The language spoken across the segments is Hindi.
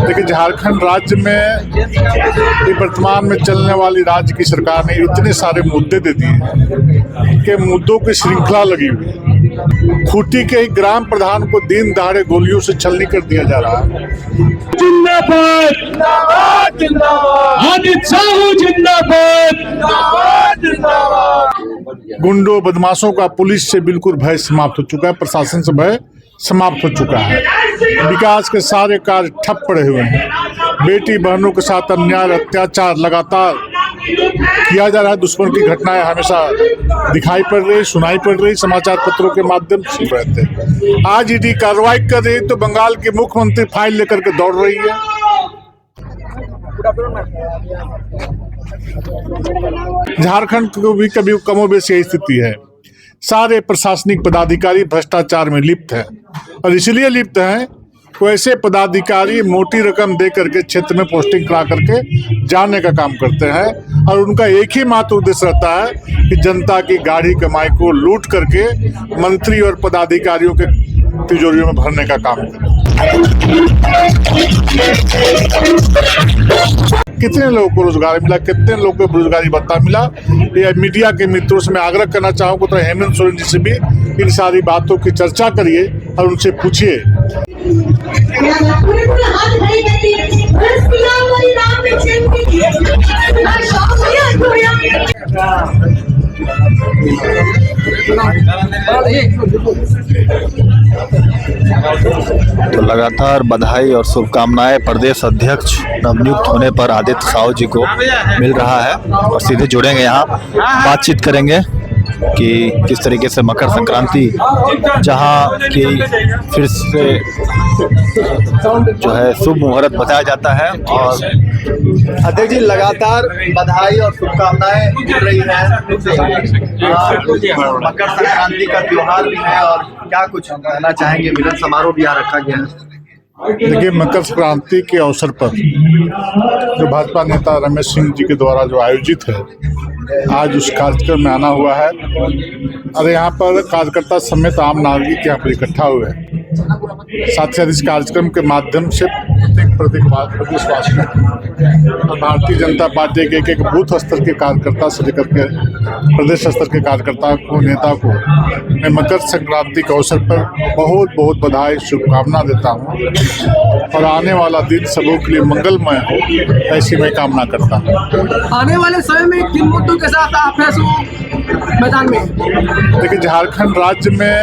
देखिए, झारखंड राज्य में ये वर्तमान में चलने वाली राज्य की सरकार ने इतने सारे मुद्दे दे दिए कि मुद्दों की श्रृंखला लगी हुई है। खूंटी के ही ग्राम प्रधान को दिन दहाड़े गोलियों से छलनी कर दिया जा रहा है। जिंदाबाद जिंदाबाद जिंदाबाद आदित्य साहू जिंदाबाद जिंदाबाद जिंदाबाद। गुंडों बदमाशों का पुलिस से बिल्कुल भय समाप्त हो चुका है, प्रशासन से भय समाप्त हो चुका है। विकास के सारे कार्य ठप पड़े हुए हैं। बेटी बहनों के साथ अन्याय अत्याचार लगातार किया जा रहा है। दुश्मन की घटनाएं हमेशा दिखाई पड़ रही, सुनाई पड़ रही, समाचार पत्रों के माध्यम से रहते हैं। आज ईडी कार्रवाई कर रही तो बंगाल की मुख्यमंत्री फाइल लेकर के दौड़ रही है। झारखंड को भी कभी कमोबेश यही स्थिति है। सारे प्रशासनिक पदाधिकारी भ्रष्टाचार में लिप्त हैं और इसलिए लिप्त हैं तो ऐसे पदाधिकारी मोटी रकम दे करके क्षेत्र में पोस्टिंग करा करके जाने का काम करते हैं और उनका एक ही मात्र उद्देश्य रहता है कि जनता की गाढ़ी कमाई को लूट करके मंत्री और पदाधिकारियों के तिजोरियों में भरने का काम करें। कितने लोगों को रोजगार मिला, कितने लोगों को बेरोजगारी भत्ता मिला, ये मीडिया के मित्रों से मैं आग्रह करना चाहूँगा तो हेमंत सोरेन जी से भी इन सारी बातों की चर्चा करिए और उनसे पूछिए। तो लगातार बधाई और शुभकामनाएं प्रदेश अध्यक्ष नवनियुक्त होने पर आदित्य साहू जी को मिल रहा है और सीधे जुड़ेंगे, यहाँ बातचीत करेंगे कि किस तरीके से मकर संक्रांति जहां की फिर से जो है शुभ मुहूर्त बताया जाता है। और अध्यक्ष जी, लगातार बधाई और शुभकामनाएं मिल रही है। मकर संक्रांति का त्योहार भी है और क्या कुछ कहना चाहेंगे? मिलन समारोह भी यहाँ रखा गया है। देखिए, मकर संक्रांति के अवसर पर जो भाजपा नेता रमेश सिंह जी के द्वारा जो आयोजित है, आज उस कार्यक्रम में आना हुआ है और यहाँ पर कार्यकर्ता समेत आम नागरिक यहाँ पर इकट्ठा हुए हैं। साथ ही साथ इस कार्यक्रम के माध्यम से प्रदेशवासी और भारतीय जनता पार्टी के एक बूथ स्तर के कार्यकर्ता से लेकर के प्रदेश स्तर के कार्यकर्ता को, नेता को मैं मकर संक्रांति के अवसर पर बहुत बहुत बधाई शुभकामना देता हूँ और आने वाला दिन सबों के लिए मंगलमय हो, ऐसी मैं कामना करता हूँ। आने वाले समय में किन मुद्दों के साथ आप मैदान में? देखिए, झारखंड राज्य में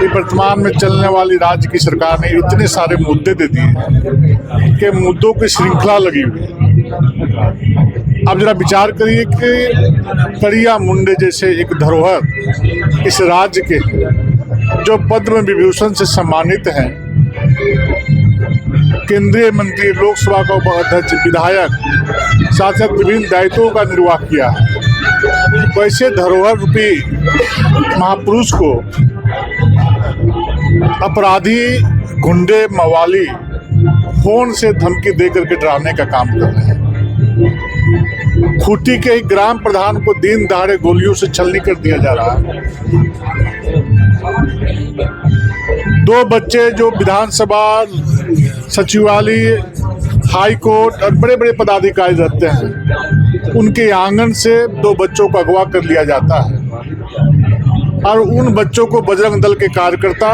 ये वर्तमान में चलने वाली राज्य की सरकार ने इतने सारे मुद्दे दे दिए कि मुद्दों की श्रृंखला लगी हुई है। अब जरा विचार करिए कि करिया मुंडे जैसे एक धरोहर इस राज्य के जो पद्म विभूषण से सम्मानित हैं, केंद्रीय मंत्री, लोकसभा का उपाध्यक्ष, विधायक, साथ साथ विभिन्न दायित्वों का निर्वाह किया है, वैसे धरोहर रूपी महापुरुष को अपराधी, गुंडे, मवाली फोन से धमकी दे करके डराने का काम कर रहे हैं। खूंटी के ही ग्राम प्रधान को दिन दहाड़े गोलियों से छलनी कर दिया जा रहा है। 2 बच्चे जो विधानसभा, सचिवालय, हाई कोर्ट और बड़े बड़े पदाधिकारी रहते हैं, उनके आंगन से 2 बच्चों को अगवा कर लिया जाता है और उन बच्चों को बजरंग दल के कार्यकर्ता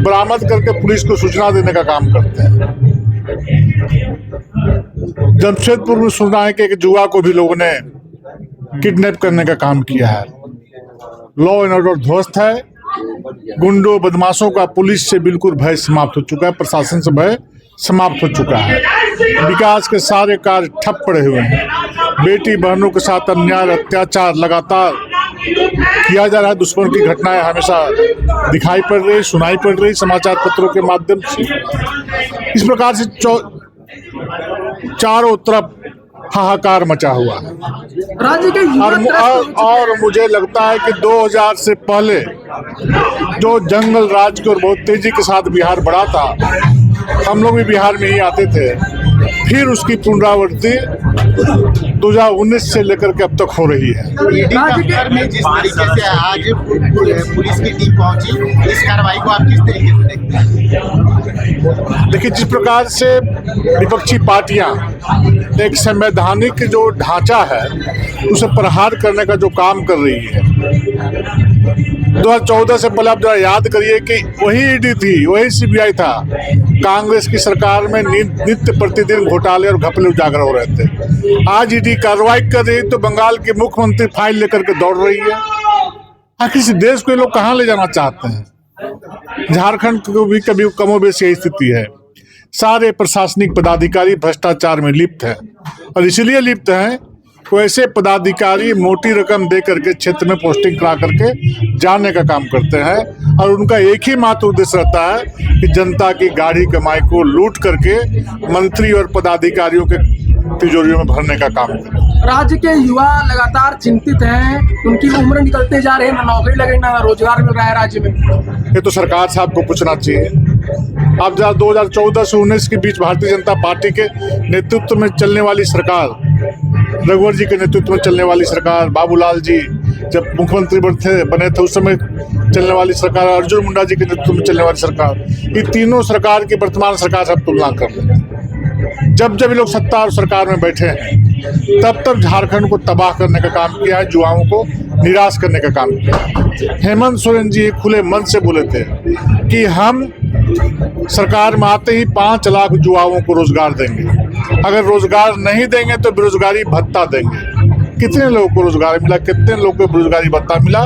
बरामद करके पुलिस को सूचना देने का काम करते हैं। जमशेदपुर में सुना है कि एक जुआ को भी लोगों ने किडनैप करने का काम किया है। लॉ एंड ऑर्डर ध्वस्त है। गुंडों बदमाशों का पुलिस से बिल्कुल भय समाप्त हो चुका है, प्रशासन से भय समाप्त हो चुका है। विकास के सारे कार्य ठप पड़े हुए हैं। बेटी बहनों के साथ अन्याय अत्याचार लगातार किया जा रहा है। दुश्मन की घटनाएं हमेशा दिखाई पड़ रही, सुनाई पड़ रही, समाचार पत्रों के माध्यम से। इस प्रकार से चारों तरफ हाहाकार मचा हुआ है। राज्य के और मुझे लगता है कि 2000 से पहले जो जंगल राज की ओर बहुत तेजी के साथ बिहार बढ़ा था, हम लोग भी बिहार में ही आते थे, फिर उसकी पुनरावृत्ति 2019 से लेकर के अब तक हो रही है। ईडी दफ्तर में जिस तरीके से आज पुलिस की टीम पहुंची, इस कार्रवाई को आप किस तरीके से देखते हैं? देखिए, जिस प्रकार से विपक्षी पार्टियां एक संवैधानिक जो ढांचा है उसे प्रहार करने का जो काम कर रही है, 2014 से पहले आप जरा याद करिए कि वही ईडी थी, वही सीबीआई था। कांग्रेस की सरकार में नित्य प्रतिदिन घोटाले और घपले उजागर हो रहे थे। आज ईडी कार्रवाई कर रही तो बंगाल के मुख्यमंत्री फाइल लेकर के दौड़ रही है। आखिर इस देश को ये लोग कहाँ ले जाना चाहते हैं? झारखंड को भी कभी कमोबेश यही स्थिति है। सारे प्रशासनिक पदाधिकारी भ्रष्टाचार में लिप्त हैं और इसलिए लिप्त हैं वैसे पदाधिकारी मोटी रकम दे करके क्षेत्र में पोस्टिंग करा करके जाने का काम करते हैं और उनका एक ही मात्र उद्देश्य रहता है कि जनता की गाढ़ी कमाई को लूट करके मंत्री और पदाधिकारियों के तिजोरियों में भरने का काम करें। राज्य के युवा लगातार चिंतित हैं, उनकी उम्र निकलते जा रही है, ना नौकरी लगे ना रोजगार मिल रहा है राज्य में। ये तो सरकार साहब को पूछना चाहिए। अब जहाँ 2014 से 19 के बीच भारतीय जनता पार्टी के नेतृत्व में चलने वाली सरकार, रघुवर जी के नेतृत्व में चलने वाली सरकार, बाबूलाल जी जब मुख्यमंत्री बने थे उस समय चलने वाली सरकार, अर्जुन मुंडा जी के नेतृत्व में चलने वाली सरकार, ये तीनों सरकार की वर्तमान सरकार से तुलना कर रहे हैं। जब जब ये लोग सत्ता और सरकार में बैठे हैं तब तब झारखंड को तबाह करने का काम किया है, युवाओं को निराश करने का काम किया है। हेमंत सोरेन जी खुले मन से बोले थे कि हम सरकार में आते ही 5 लाख युवाओं को रोजगार देंगे, अगर रोजगार नहीं देंगे तो बेरोजगारी भत्ता देंगे। कितने लोगों को रोजगार मिला, कितने लोगों को बेरोजगारी भत्ता मिला?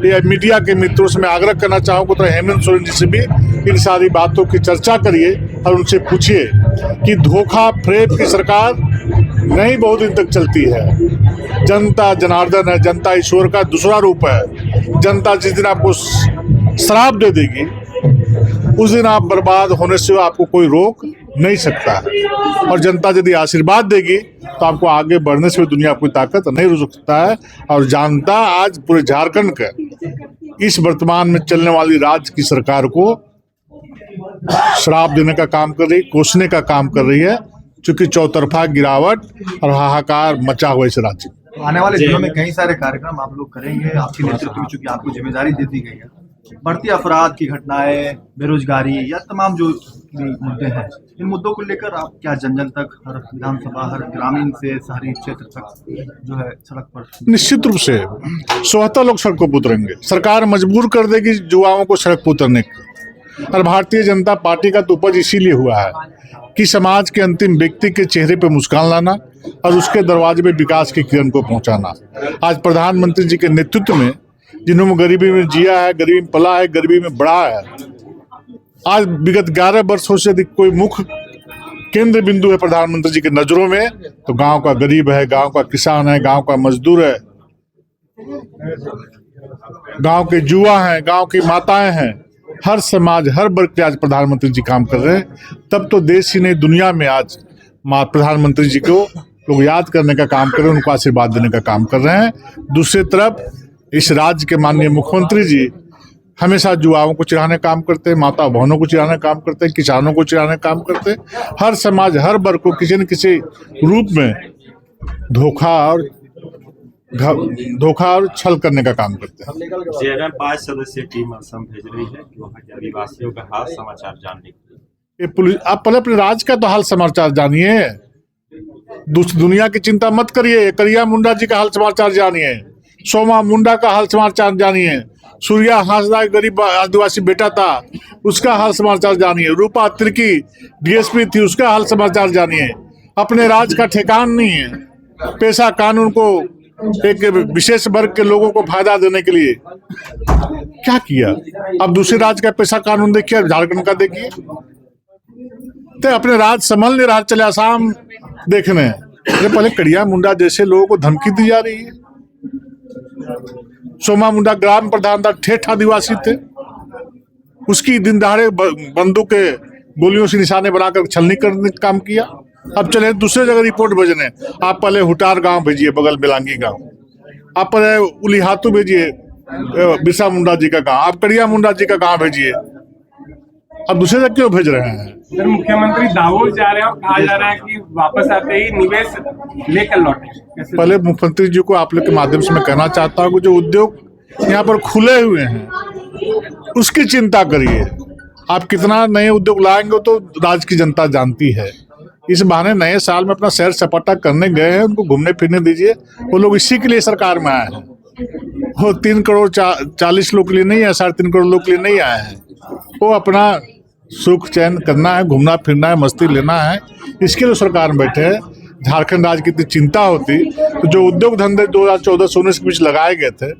ये मीडिया के मित्रों से मैं आग्रह करना चाहूँगा तो हेमंत सोरेन जी से भी इन सारी बातों की चर्चा करिए और उनसे पूछिए कि धोखा फ्रेब की सरकार नहीं बहुत दिन तक चलती है। जनता जनार्दन है, जनता ईश्वर का दूसरा रूप है। जनता जिस दिन आपको श्राप दे देगी उस दिन आप बर्बाद होने से आपको कोई रोक नहीं सकता है, और जनता यदि आशीर्वाद देगी तो आपको आगे बढ़ने से भी दुनिया कोई ताकत नहीं रोक सकता है। और जनता आज पूरे झारखंड के इस वर्तमान में चलने वाली राज्य की सरकार को श्राप देने का काम कर रही, कोसने का काम कर रही है, क्योंकि चौतरफा गिरावट और हाहाकार मचा हुआ इस राज्य। आने वाले दिनों में कई सारे कार्यक्रम आप लोग करेंगे, आपके नेतृत्व में चूंकि आपको जिम्मेदारी दे दी गई है, बढ़ती अपराध की घटनाएं, बेरोजगारी या तमाम जो मुद्दे हैं, इन मुद्दों को लेकर आप क्या जन जन तक, हर विधानसभा, हर ग्रामीण से शहरी क्षेत्र तक जो है सड़क पर? निश्चित रूप से 77 लोग सड़कों पर उतरेंगे। सरकार मजबूर कर देगी युवाओं को सड़क पर उतरने की, और भारतीय जनता पार्टी का तो उपज इसीलिए हुआ है कि समाज के अंतिम व्यक्ति के चेहरे पर मुस्कान लाना और उसके दरवाजे पे विकास की किरण को पहुंचाना। आज प्रधानमंत्री जी के नेतृत्व में जिन्होंने गरीबी में जिया है, गरीबी में पला है, गरीबी में बढ़ा है, आज विगत 11 वर्षों से अधिक कोई मुख्य केंद्र बिंदु है प्रधानमंत्री जी की नजरों में तो गांव का गरीब है, गांव का किसान है, गांव का मजदूर है, गांव के युवा हैं, गांव की माताएं हैं। हर समाज, हर वर्ग के आज प्रधानमंत्री जी काम कर रहे हैं। तब तो देश ही नहीं दुनिया में आज प्रधानमंत्री जी को लोग याद करने का काम कर रहे हैं, उनको आशीर्वाद देने का काम कर रहे हैं। दूसरी तरफ इस राज्य के माननीय मुख्यमंत्री जी हमेशा युवाओं को चिढ़ाने का काम करते हैं, माता बहनों को चिढ़ाने का काम करते हैं, किसानों को चिढ़ाने का काम करते हैं। हर समाज, हर वर्ग को किसी न किसी रूप में धोखा और छल करने का काम करते हैं। जेएमएम 5 सदस्यीय टीम असम भेज रही है कि वहाँ के आदिवासियों का हाल समाचार जानने के लिए। ये पुलिस, आप पहले अपने राज्य का तो हाल समाचार जानिए, दुनिया की चिंता मत करिए। करिया मुंडा जी का हाल समाचार जानिए, सोमा मुंडा का हाल समाचार जानिए, सूर्या हांसदा गरीब आदिवासी बेटा था उसका हाल समाचार जानिए, रूपा तिर्की डीएसपी थी उसका हाल समाचार जानिए। अपने राज्य का ठेकान नहीं है, पेशा कानून को एक विशेष वर्ग के लोगों को फायदा देने के लिए क्या किया। अब दूसरे राज्य का पेशा कानून देखिए, झारखंड का देखिए, तो अपने राज्य संभल नहीं रहा, चले आसाम देखने। पहले कड़िया मुंडा जैसे लोगों को धमकी दी जा रही है। सोमा मुंडा ग्राम प्रधान था, ठेठ आदिवासी थे, उसकी दिन दहाड़े बंदूक के गोलियों से निशाने बनाकर छलनी करने का काम किया। अब चले दूसरे जगह रिपोर्ट भेजने, आप पहले हुटार गांव भेजिए, बगल बेलांगी गांव, आप पहले उलीहातू भेजिए बिरसा मुंडा जी का गांव, आप कड़िया मुंडा जी का गांव भेजिए। अब दूसरे जगह क्यों भेज रहे हैं? सर मुख्यमंत्री दावोस जा रहे हैं और कहा जा रहा है कि वापस आते ही निवेश लेकर लौटे। कैसे? पहले मुख्यमंत्री जी को आप लोग के माध्यम से मैं कहना चाहता हूँ कि जो उद्योग यहाँ पर खुले हुए हैं उसकी चिंता करिए। आप कितना नए उद्योग लाएंगे तो राज्य की जनता जानती है। इस बहाने नए साल में अपना सैर सपाटा करने गए हैं, उनको घूमने फिरने दीजिए। वो लोग इसी के लिए सरकार में आए हैं। वो 3 करोड़ 40 लोग के लिए नहीं है, 3.5 करोड़ लोग के लिए नहीं आए हैं। वो अपना सुख चैन करना है, घूमना फिरना है, मस्ती लेना है, इसके लिए सरकार में बैठे हैं। झारखंड राज्य की इतनी चिंता होती तो जो उद्योग धंधे 2014-19 के बीच लगाए गए थे